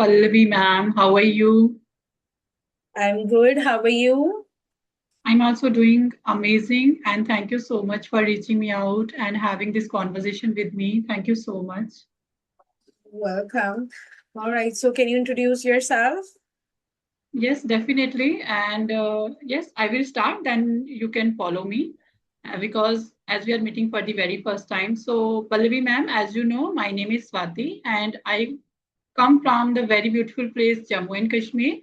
Pallavi ma'am. How are you? I'm good. How are you? I'm also doing amazing, and thank you so much for reaching me out and having this conversation with me. Thank you so much. Welcome. All right. So, can you introduce yourself? Yes, definitely. And yes, I will start, then you can follow me because as we are meeting for the very first time. So, Pallavi ma'am, as you know, my name is Swati, and I come from the very beautiful place, Jammu and Kashmir.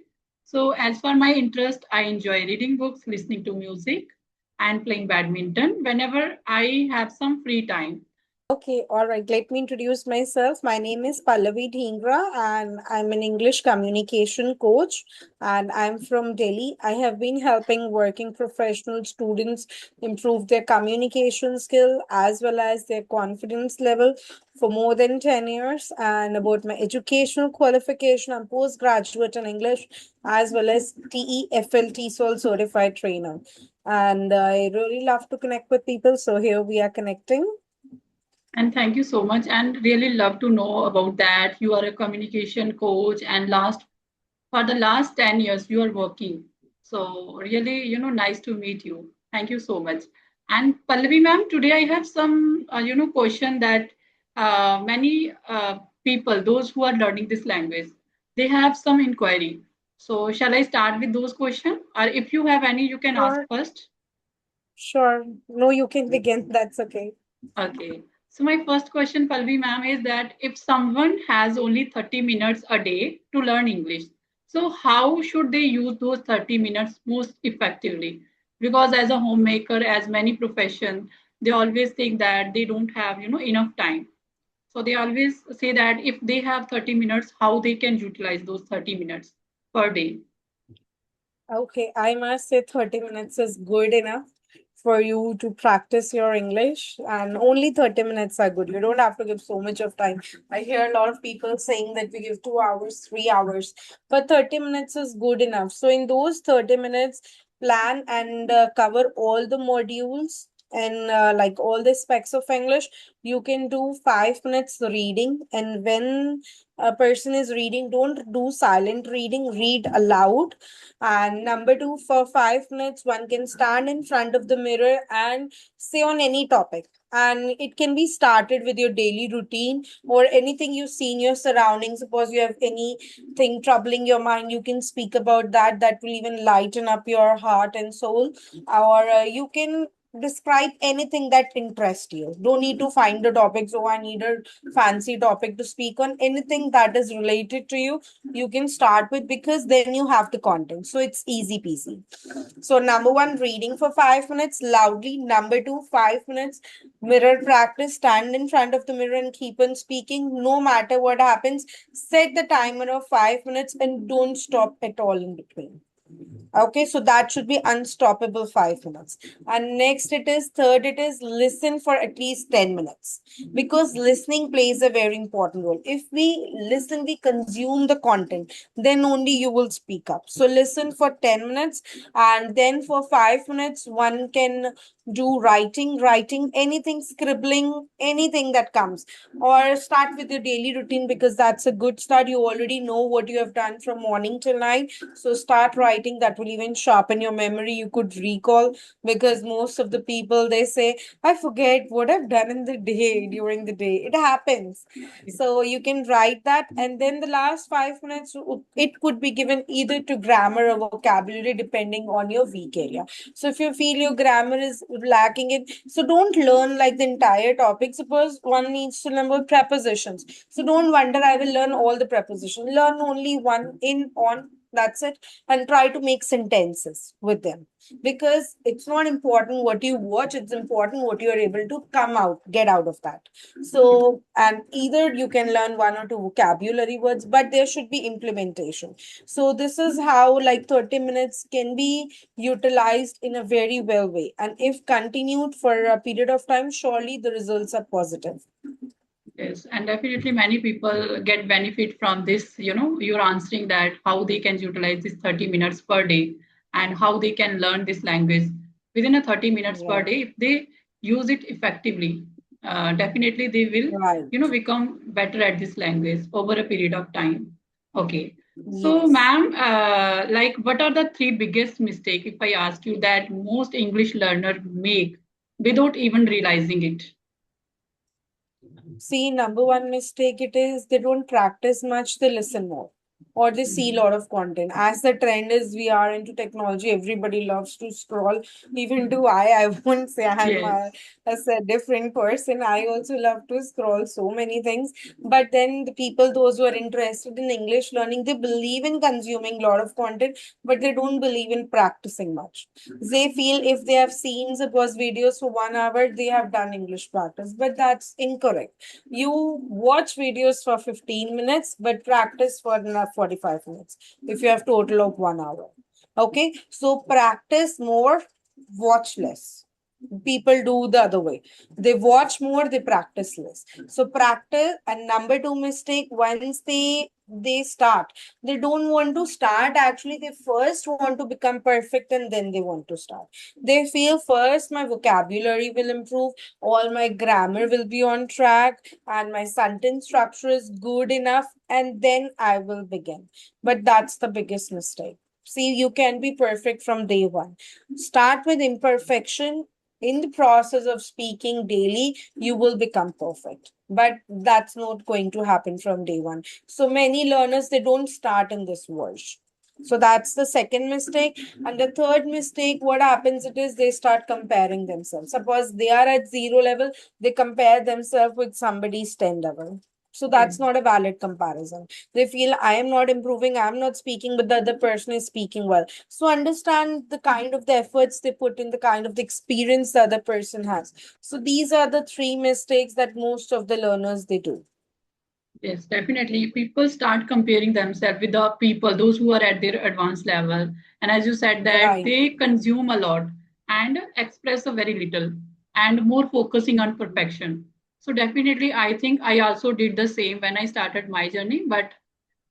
So, as for my interest, I enjoy reading books, listening to music, and playing badminton whenever I have some free time. Okay, all right. Let me introduce myself. My name is Pallavi Dhingra, and I'm an English communication coach, and I'm from Delhi. I have been helping working professional students improve their communication skill as well as their confidence level for more than 10 years. And about my educational qualification, I'm postgraduate in English as well as TEFL Soul Certified Trainer. And I really love to connect with people, so here we are connecting. And thank you so much. And really love to know about that. You are a communication coach, and last for the last 10 years you are working. So really, nice to meet you. Thank you so much. And Pallavi ma'am, today I have some, question that many people, those who are learning this language, they have some inquiry. So shall I start with those questions? Or if you have any, you can ask Sure, first. sure. No, you can begin. That's okay. Okay. So my first question, Palvi ma'am, is that if someone has only 30 minutes a day to learn English, so how should they use those 30 minutes most effectively? Because as a homemaker, as many professions, they always think that they don't have, enough time. So they always say that if they have 30 minutes, how they can utilize those 30 minutes per day. Okay, I must say 30 minutes is good enough for you to practice your English, and only 30 minutes are good. You don't have to give so much of time. I hear a lot of people saying that we give 2 hours, 3 hours, but 30 minutes is good enough. So, in those 30 minutes, plan and cover all the modules and like all the specs of English. You can do 5 minutes reading, and when a person is reading, don't do silent reading, read aloud. And number two, for 5 minutes, one can stand in front of the mirror and say on any topic. And it can be started with your daily routine or anything you see in your surroundings. Suppose you have anything troubling your mind, you can speak about that. That will even lighten up your heart and soul. Or you can describe anything that interests you. Don't need to find a topic. So I need a fancy topic to speak on. Anything that is related to you, you can start with, because then you have the content. So it's easy peasy. So number one, reading for 5 minutes loudly. Number two, 5 minutes mirror practice. Stand in front of the mirror and keep on speaking. No matter what happens, set the timer of 5 minutes and don't stop at all in between. Okay, so that should be unstoppable 5 minutes. And next, it is listen for at least 10 minutes, because listening plays a very important role. If we listen, we consume the content, then only you will speak up. So listen for 10 minutes, and then for 5 minutes, one can do writing, anything, scribbling, anything that comes, or start with your daily routine, because that's a good start. You already know what you have done from morning till night, so start writing. That will even sharpen your memory. You could recall, because most of the people, they say, I forget what I've done in the day during the day. It happens. So you can write that, and then the last 5 minutes, it could be given either to grammar or vocabulary, depending on your weak area. So if you feel your grammar is lacking it, so don't learn like the entire topic. Suppose one needs to learn prepositions. So don't wonder, I will learn all the prepositions. Learn only one, in, on, that's it. And try to make sentences with them, because it's not important what you watch, it's important what you are able to come out, get out of that. So, and either you can learn one or two vocabulary words, but there should be implementation. So this is how like 30 minutes can be utilized in a very well way, and if continued for a period of time, surely the results are positive. Yes, and definitely many people get benefit from this. You're answering that how they can utilize this 30 minutes per day and how they can learn this language within a 30 minutes per Right. day. If they use it effectively, definitely they will, Right. become better at this language over a period of time. Okay. So, Yes. ma'am, like, what are the three biggest mistake if I ask you that most English learner make without even realizing it? See, number one mistake it is they don't practice much, they listen more. Or they see a Mhm. lot of content. As the trend is, we are into technology, everybody loves to scroll. Even do I won't say I'm Yes. a different person. I also love to scroll so many things. But then the people, those who are interested in English learning, they believe in consuming a lot of content, but they don't believe in practicing much. They feel if they have seen suppose videos for 1 hour, they have done English practice. But that's incorrect. You watch videos for 15 minutes, but practice for 45 minutes if you have total of 1 hour. Okay, so practice more, watch less. People do the other way. They watch more, they practice less. So practice. And number two mistake, once they start, they don't want to start. Actually, they first want to become perfect and then they want to start. They feel first my vocabulary will improve, all my grammar will be on track, and my sentence structure is good enough, and then I will begin. But that's the biggest mistake. See, you can be perfect from day one. Start with imperfection. In the process of speaking daily, you will become perfect. But that's not going to happen from day one. So many learners, they don't start in this version. So that's the second mistake. And the third mistake, what happens it is they start comparing themselves. Suppose they are at zero level, they compare themselves with somebody's 10 level. So that's Yes. not a valid comparison. They feel I am not improving, I am not speaking, but the other person is speaking well. So understand the kind of the efforts they put in, the kind of the experience the other person has. So these are the three mistakes that most of the learners they do. Yes, definitely. People start comparing themselves with the people, those who are at their advanced level. And as you said, that Right. they consume a lot and express a very little and more focusing on perfection. So definitely, I think I also did the same when I started my journey. But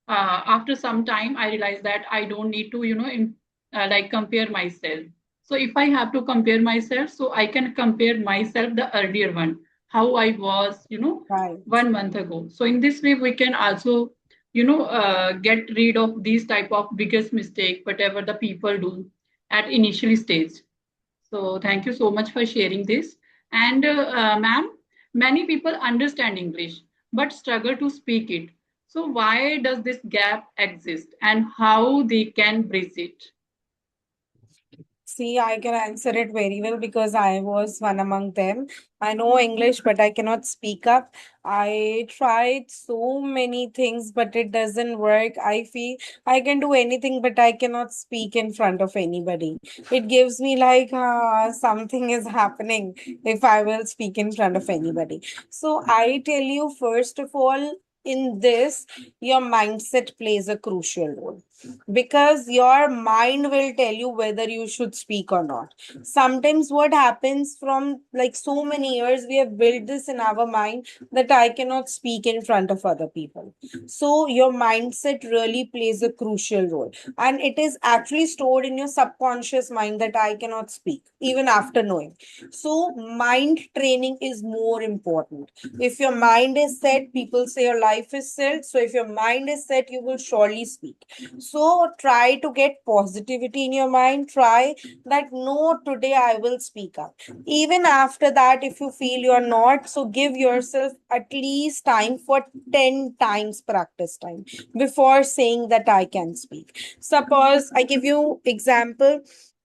after some time, I realized that I don't need to, like compare myself. So if I have to compare myself, so I can compare myself the earlier one, how I was, Right. 1 month ago. So in this way, we can also, get rid of these type of biggest mistake, whatever the people do at initially stage. So thank you so much for sharing this. And ma'am, many people understand English but struggle to speak it. So why does this gap exist and how they can bridge it? See, I can answer it very well because I was one among them. I know English, but I cannot speak up. I tried so many things, but it doesn't work. I feel I can do anything, but I cannot speak in front of anybody. It gives me like something is happening if I will speak in front of anybody. So I tell you, first of all, in this, your mindset plays a crucial role because your mind will tell you whether you should speak or not. Sometimes what happens from like so many years we have built this in our mind that I cannot speak in front of other people. So your mindset really plays a crucial role, and it is actually stored in your subconscious mind that I cannot speak even after knowing. So mind training is more important. If your mind is set, people say your life is set. So if your mind is set, you will surely speak. So try to get positivity in your mind. Try that no, today I will speak up. Even after that, if you feel you're not, so give yourself at least time for 10 times practice time before saying that I can speak. Suppose I give you example,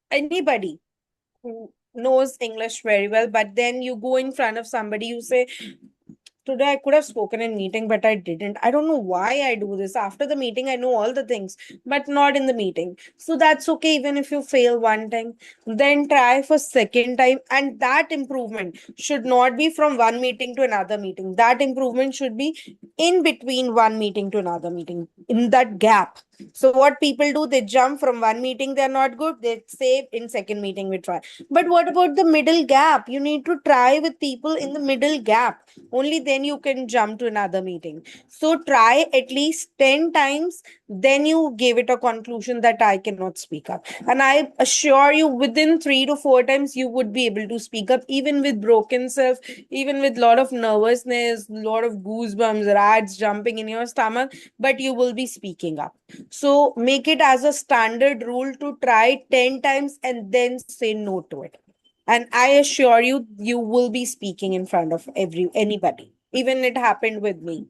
anybody who knows English very well, but then you go in front of somebody, you say, today I could have spoken in meeting, but I didn't. I don't know why I do this. After the meeting, I know all the things, but not in the meeting. So that's okay. Even if you fail one time, then try for second time. And that improvement should not be from one meeting to another meeting. That improvement should be in between one meeting to another meeting, in that gap. So what people do, they jump from one meeting, they're not good, they say in second meeting we try. But what about the middle gap? You need to try with people in the middle gap. Only then you can jump to another meeting. So try at least 10 times, then you give it a conclusion that I cannot speak up. And I assure you, within 3 to 4 times, you would be able to speak up, even with broken self, even with lot of nervousness, lot of goosebumps, rats jumping in your stomach, but you will be speaking up. So make it as a standard rule to try 10 times and then say no to it. And I assure you, you will be speaking in front of anybody. Even it happened with me.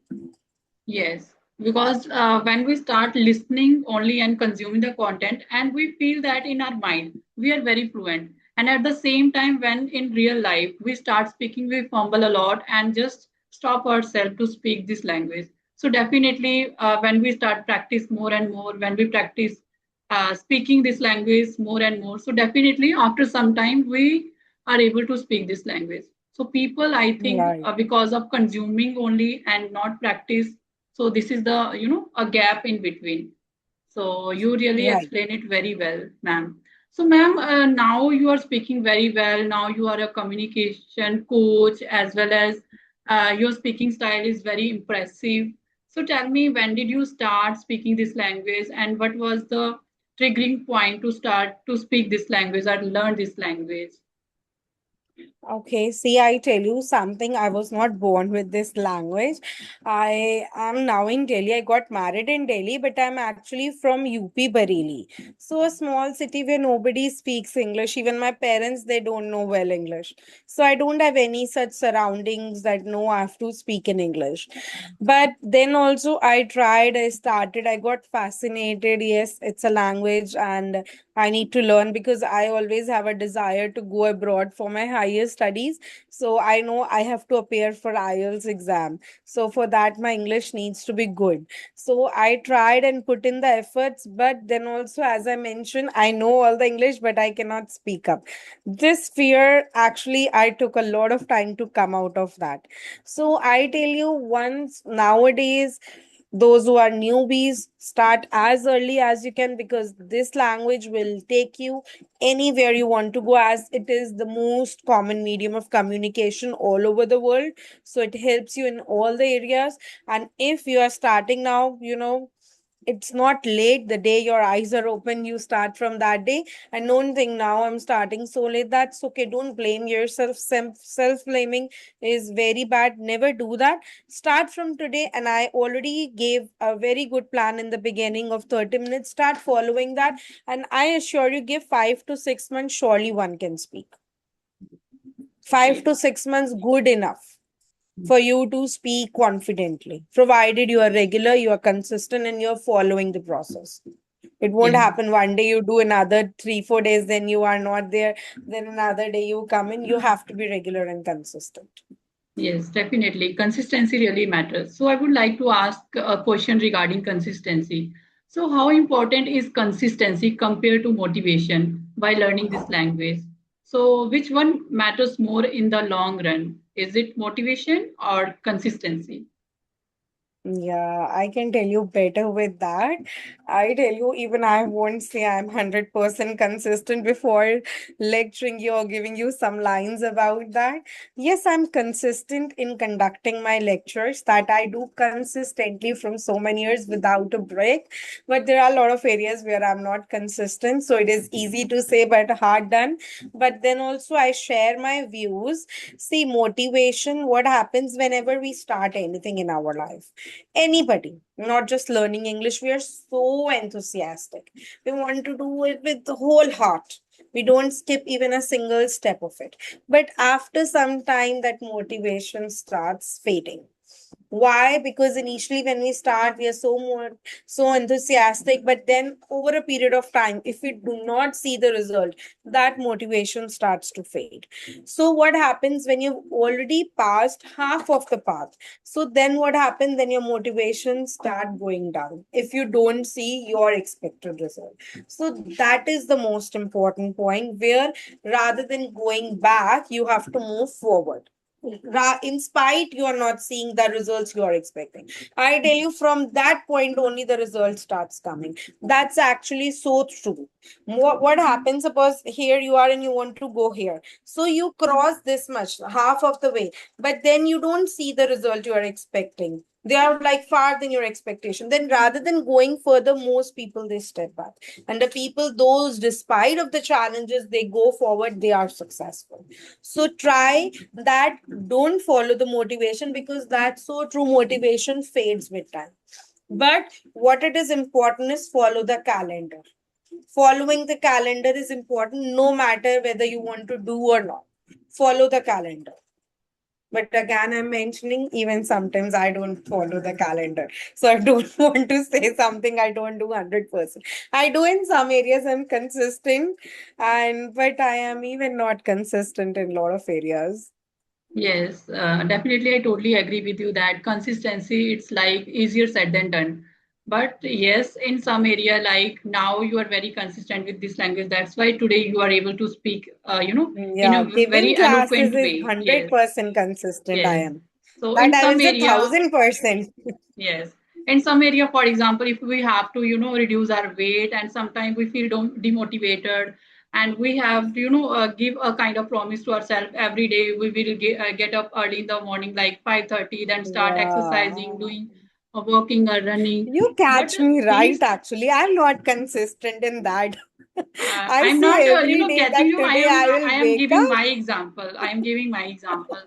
Yes, because when we start listening only and consuming the content, and we feel that in our mind, we are very fluent. And at the same time, when in real life we start speaking, we fumble a lot and just stop ourselves to speak this language. So definitely, when we start practice more and more, when we practice speaking this language more and more, so definitely after some time we are able to speak this language. So people, I think, Right. because of consuming only and not practice, so this is the, a gap in between. So you really Right. explain it very well, ma'am. So ma'am, now you are speaking very well. Now you are a communication coach, as well as your speaking style is very impressive. So tell me, when did you start speaking this language, and what was the triggering point to start to speak this language or learn this language? Okay, see, I tell you something. I was not born with this language. I am now in Delhi. I got married in Delhi, but I'm actually from UP Bareilly. So, a small city where nobody speaks English. Even my parents, they don't know well English. So, I don't have any such surroundings that no, I have to speak in English. But then also, I tried, I started, I got fascinated. Yes, it's a language, and I need to learn because I always have a desire to go abroad for my higher studies. So I know I have to appear for IELTS exam. So for that, my English needs to be good. So I tried and put in the efforts, but then also, as I mentioned, I know all the English, but I cannot speak up. This fear, actually, I took a lot of time to come out of that. So I tell you, once nowadays, those who are newbies, start as early as you can, because this language will take you anywhere you want to go, as it is the most common medium of communication all over the world. So it helps you in all the areas. And if you are starting now, it's not late. The day your eyes are open, you start from that day. And don't think now I'm starting so late. That's okay. Don't blame yourself. Self blaming is very bad. Never do that. Start from today. And I already gave a very good plan in the beginning of 30 minutes. Start following that. And I assure you, give 5 to 6 months, surely one can speak. Five Okay. to 6 months, good enough for you to speak confidently, provided you are regular, you are consistent, and you're following the process. It won't Yes. happen one day you do, another 3 4 days, then you are not there, then another day you come in. You have to be regular and consistent. Yes, definitely. Consistency really matters. So I would like to ask a question regarding consistency. So how important is consistency compared to motivation by learning this language? So which one matters more in the long run? Is it motivation or consistency? Yeah, I can tell you better with that. I tell you, even I won't say I'm 100% consistent before lecturing you or giving you some lines about that. Yes, I'm consistent in conducting my lectures, that I do consistently from so many years without a break. But there are a lot of areas where I'm not consistent. So it is easy to say, but hard done. But then also, I share my views. See, motivation, what happens whenever we start anything in our life? Anybody, not just learning English, we are so enthusiastic. We want to do it with the whole heart. We don't skip even a single step of it. But after some time, that motivation starts fading. Why? Because initially when we start, we are so enthusiastic, but then over a period of time, if we do not see the result, that motivation starts to fade. So what happens when you've already passed half of the path? So then what happens? Then your motivation start going down if you don't see your expected result. So that is the most important point, where rather than going back, you have to move forward. in spite you are not seeing the results you are expecting. I tell you, from that point only the result starts coming. That's actually so true. What happens, suppose here you are and you want to go here, so you cross this much, half of the way, but then you don't see the result you are expecting. They are like far than your expectation. Then rather than going further, most people they step back. And the people, those despite of the challenges, they go forward, they are successful. So try that. Don't follow the motivation, because that so true motivation fades with time. But what it is important is follow the calendar. Following the calendar is important no matter whether you want to do or not. Follow the calendar. But again, I'm mentioning even sometimes I don't follow the calendar. So I don't want to say something I don't do 100%. I do in some areas, I'm consistent, and but I am even not consistent in a lot of areas. Yes, definitely. I totally agree with you that consistency, it's like easier said than done. But yes, in some area, like now you are very consistent with this language. That's why today you are able to speak, in a Yeah, giving very classes eloquent is way. Yes, 100% consistent. I yes. am. So That in I will some say area, 1000%. yes. In some area, for example, if we have to, reduce our weight and sometimes we feel demotivated and we have to, give a kind of promise to ourselves every day we will get up early in the morning, like 5:30, then start exercising, Yeah. doing walking or running. You But catch me right, these, actually. I'm not consistent in that. I I'm say not, every day catching that you. today I I will am wake giving up, my example. I am giving my example.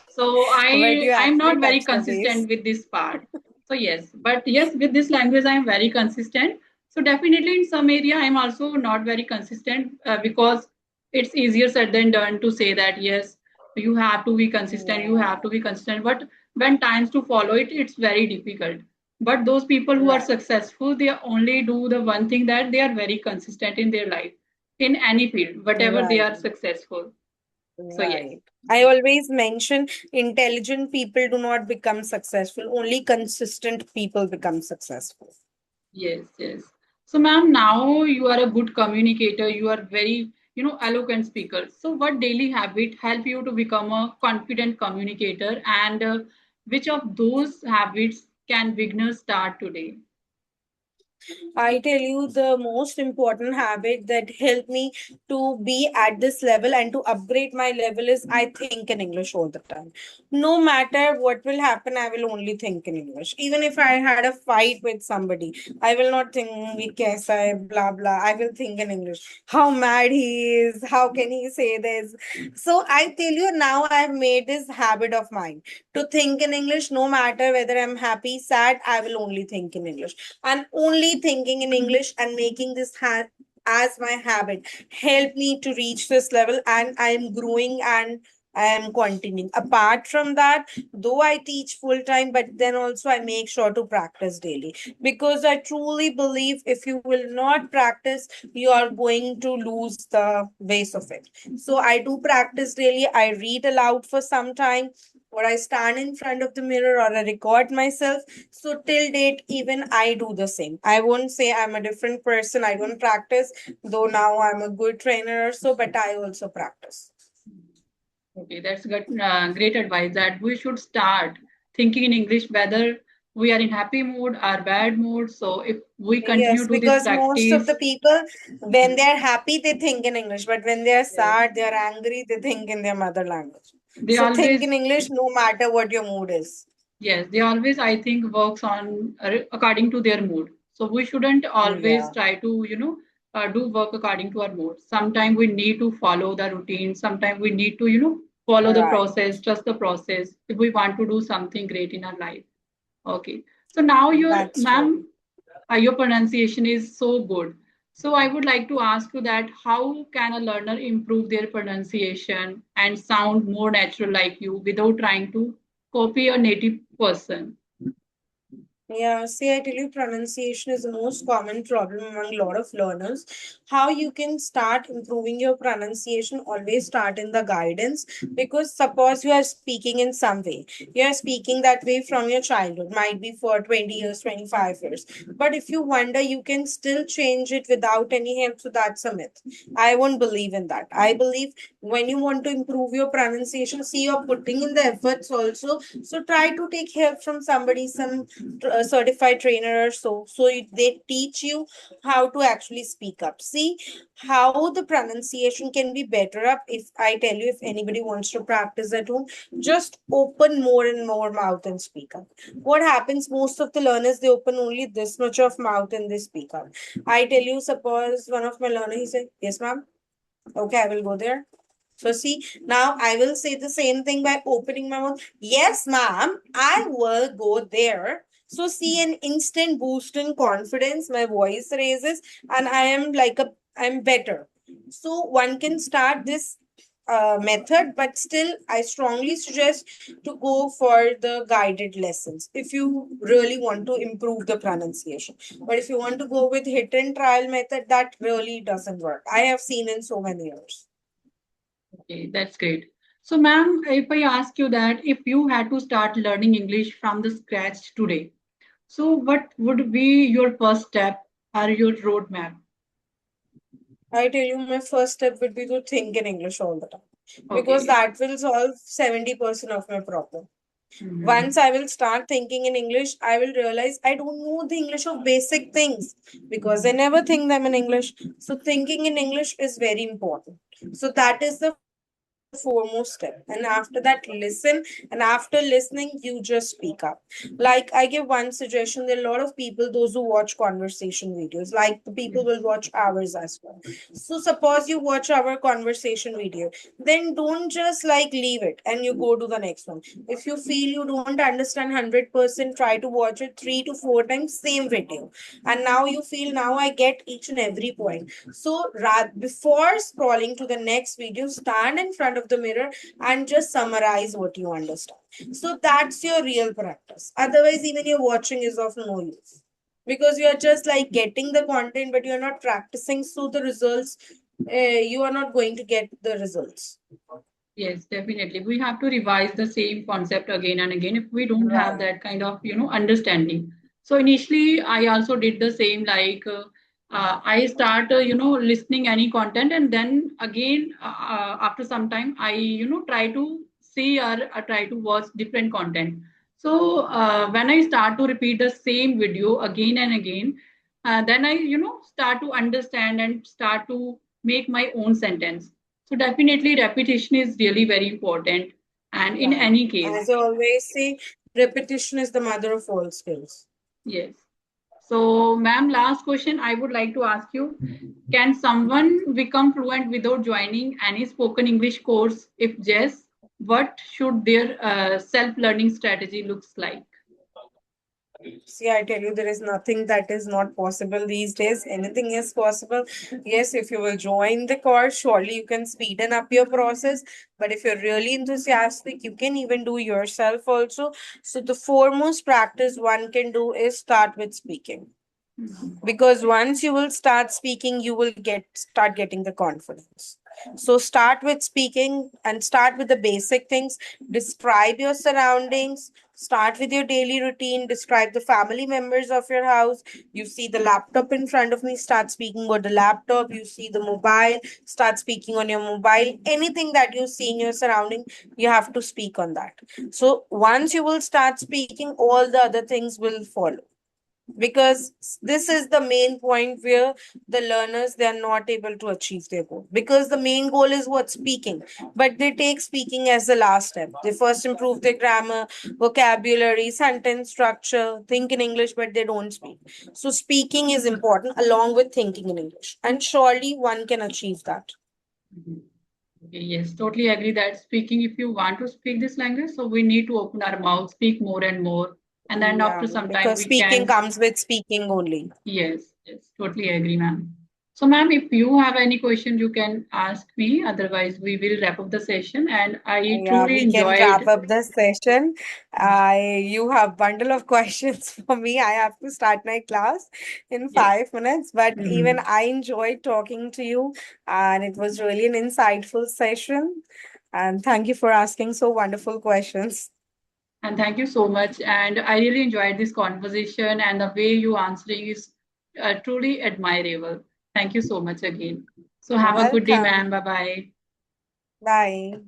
So but you I'm actually not very touch the base. consistent with this part. So yes, but yes, with this language I am very consistent. So definitely in some area I'm also not very consistent, because it's easier said than done to say that yes, you have to be consistent, you have Yeah, to be consistent. But when times to follow it, it's very difficult. But those people who are right, successful, they only do the one thing, that they are very consistent in their life, in any field, whatever they right, are successful. So yes, right. I always mention intelligent people do not become successful, only consistent people become successful. yes, yes. So ma'am, now you are a good communicator. You are very, eloquent speaker. So what daily habit help you to become a confident communicator, and which of those habits can beginners start today? I tell you, the most important habit that helped me to be at this level and to upgrade my level is I think in English all the time. No matter what will happen, I will only think in English. Even if I had a fight with somebody, I will not think "ये कैसा है," blah blah. I will think in English. How mad he is! How can he say this? So I tell you, now I've made this habit of mine to think in English. No matter whether I'm happy, sad, I will only think in English. And only thinking in English and making this as my habit help me to reach this level, and I am growing and I am continuing. Apart from that, though I teach full time, but then also I make sure to practice daily, because I truly believe if you will not practice, you are going to lose the base of it. So I do practice daily. I read aloud for some time, or I stand in front of the mirror, or I record myself. So till date, even I do the same. I won't say I'm a different person. I don't practice, though now I'm a good trainer or so, but I also practice. Okay, that's good. Great advice that we should start thinking in English whether we are in happy mood or bad mood. So if we continue Yes, to this because most of practice, the people, when they're happy, they think in English, but when they're yes, sad, they're angry, they think in their mother language. they So think in always, English no matter what your mood is. yes, they always, I think, works on according to their mood. So we shouldn't always Yeah, try to, do work according to our mood. Sometimes we need to follow the routine. Sometimes we need to, follow the right. process, trust the process if we want to do something great in our life. Okay. So now That's true. your pronunciation is so good. So I would like to ask you that how can a learner improve their pronunciation and sound more natural like you without trying to copy a native person? Yeah, see, I tell you, pronunciation is the most common problem among a lot of learners. How you can start improving your pronunciation, always start in the guidance. Because suppose you are speaking in some way, you are speaking that way from your childhood, might be for 20 years, 25 years. But if you wonder, you can still change it without any help. So that's a myth. I won't believe in that. I believe when you want to improve your pronunciation, see, you're putting in the efforts also. So try to take help from somebody, some certified trainer or they teach you how to actually speak up. See how the pronunciation can be better up. If I tell you, if anybody wants to practice at home, just open more and more mouth and speak up. What happens, most of the learners, they open only this much of mouth and they speak up. I tell you, suppose one of my learner, he said, yes ma'am, okay, I will go there. So see, now I will say the same thing by opening my mouth. Yes, ma'am, I will go there. So see, an instant boost in confidence, my voice raises, and I'm better. So one can start this method, but still, I strongly suggest to go for the guided lessons if you really want to improve the pronunciation. But if you want to go with hit and trial method, that really doesn't work. I have seen in so many years. Okay, that's great. So, ma'am, if I ask you that if you had to start learning English from the scratch today, so what would be your first step or your roadmap? I tell you, my first step would be to think in English all the time because Okay. that will solve 70% of my problem. Mhm. Once I will start thinking in English, I will realize I don't know the English of basic things because I never think them in English. So, thinking in English is very important. So, that is the foremost step. And after that, listen. And after listening, you just speak up. Like, I give one suggestion, there are a lot of people, those who watch conversation videos, like the people will Yes. watch ours as well. So, suppose you watch our conversation video, then don't just like leave it and you go to the next one. If you feel you don't understand 100%, try to watch it 3 to 4 times, same video. And now you feel, now I get each and every point. So, before scrolling to the next video, stand in front of the mirror and just summarize what you understand. So, that's your real practice. Otherwise, even your watching is of no use because you are just like getting the content, but you're not practicing. So, the results, you are not going to get the results. Yes, definitely. We have to revise the same concept again and again if we don't have Right. that kind of, understanding. So initially, I also did the same, like I start, listening any content, and then again, after some time, I, try to see or try to watch different content. So when I start to repeat the same video again and again, then I, start to understand and start to make my own sentence. So definitely repetition is really very important. And in Right. any case, As I always say, repetition is the mother of all skills. yes. So, ma'am, last question I would like to ask you. Can someone become fluent without joining any spoken English course? If yes, what should their self-learning strategy looks like? See, I tell you, there is nothing that is not possible these days. Anything is possible. Yes, if you will join the course, surely you can speeden up your process. But if you're really enthusiastic, you can even do yourself also. So, the foremost practice one can do is start with speaking. Mhm. Because once you will start speaking, you will start getting the confidence. So start with speaking and start with the basic things. Describe your surroundings, start with your daily routine, describe the family members of your house. You see the laptop in front of me, start speaking on the laptop. You see the mobile, start speaking on your mobile. Anything that you see in your surrounding, you have to speak on that. So once you will start speaking, all the other things will follow, because this is the main point where the learners, they are not able to achieve their goal, because the main goal is what, speaking, but they take speaking as the last step. They first improve their grammar, vocabulary, sentence structure, think in English, but they don't speak. So speaking is important along with thinking in English, and surely one can achieve that. Mhm. Okay, yes, totally agree that speaking, if you want to speak this language, so we need to open our mouth, speak more and more. And then Yeah, after some time, because we speaking can, comes with speaking only. yes, yes, totally agree, ma'am. So, ma'am, if you have any question, you can ask me. Otherwise, we will wrap up the session. And I Yeah, truly we can wrap enjoyed. up this session. You have bundle of questions for me. I have to start my class in Yes. 5 minutes, but even Mhm. I enjoyed talking to you, and it was really an insightful session. And thank you for asking so wonderful questions. And thank you so much. And I really enjoyed this conversation, and the way you answering is truly admirable. Thank you so much again. So, You're have a good day, welcome. ma'am. Bye bye. Bye.